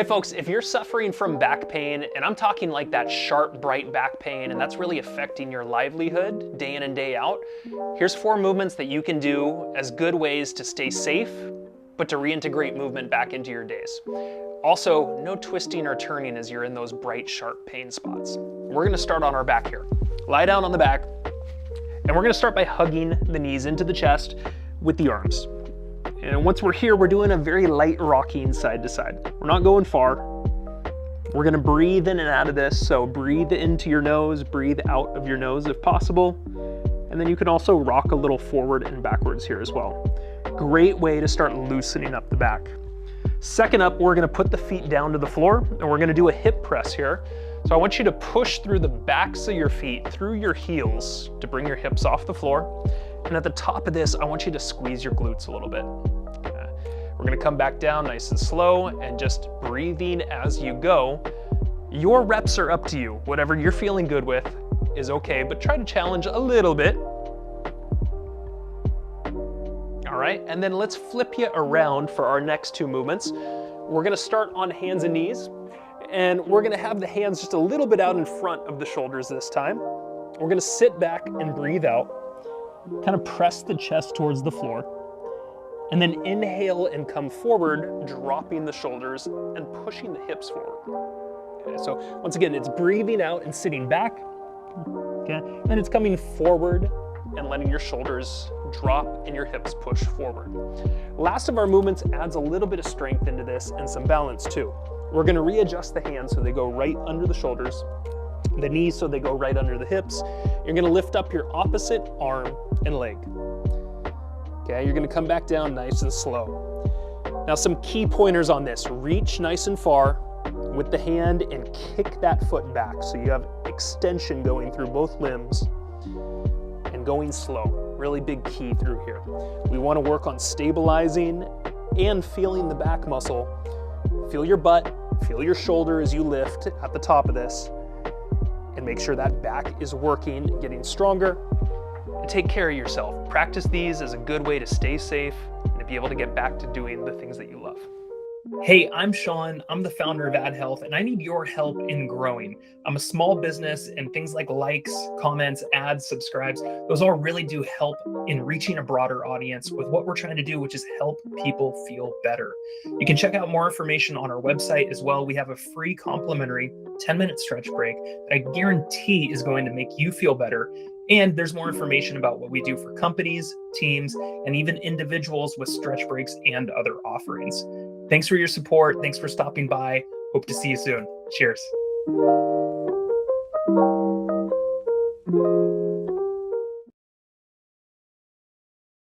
Hi folks, if you're suffering from back pain, and I'm talking like that sharp, bright back pain, and that's really affecting your livelihood day in and day out, here's 4 movements that you can do as good ways to stay safe, but to reintegrate movement back into your days. Also, no twisting or turning as you're in those bright, sharp pain spots. We're gonna start on our back here. Lie down on the back, and we're gonna start by hugging the knees into the chest with the arms. And once we're here, we're doing a very light rocking side to side. We're not going far. We're gonna breathe in and out of this. So breathe into your nose, breathe out of your nose if possible. And then you can also rock a little forward and backwards here as well. Great way to start loosening up the back. Second up, we're gonna put the feet down to the floor and we're gonna do a hip press here. So I want you to push through the backs of your feet, through your heels to bring your hips off the floor. And at the top of this, I want you to squeeze your glutes a little bit. We're gonna come back down nice and slow and just breathing as you go. Your reps are up to you. Whatever you're feeling good with is okay, but try to challenge a little bit. All right, and then let's flip you around for our next 2 movements. We're gonna start on hands and knees, and we're gonna have the hands just a little bit out in front of the shoulders this time. We're gonna sit back and breathe out. Kind of press the chest towards the floor, and then inhale and come forward, dropping the shoulders and pushing the hips forward. Okay, so once again, it's breathing out and sitting back. Okay, then it's coming forward and letting your shoulders drop and your hips push forward. Last of our movements adds a little bit of strength into this and some balance too. We're going to readjust the hands so they go right under the shoulders, the knees so they go right under the hips. You're going to lift up your opposite arm and leg. Okay, you're going to come back down nice and slow. Now some key pointers on this. Reach nice and far with the hand and kick that foot back so you have extension going through both limbs and going slow. Really big key through here. We want to work on stabilizing and feeling the back muscle. Feel your butt, feel your shoulder as you lift at the top of this, and make sure that back is working, getting stronger. And take care of yourself. Practice these as a good way to stay safe and to be able to get back to doing the things that you love. Hey, I'm Sean. I'm the founder of Ad Health, and I need your help in growing. I'm a small business, and things like likes, comments, ads, subscribes, those all really do help in reaching a broader audience with what we're trying to do, which is help people feel better. You can check out more information on our website as well. We have a free complimentary 10-minute stretch break that I guarantee is going to make you feel better. And there's more information about what we do for companies, teams, and even individuals with stretch breaks and other offerings. Thanks for your support. Thanks for stopping by. Hope to see you soon. Cheers.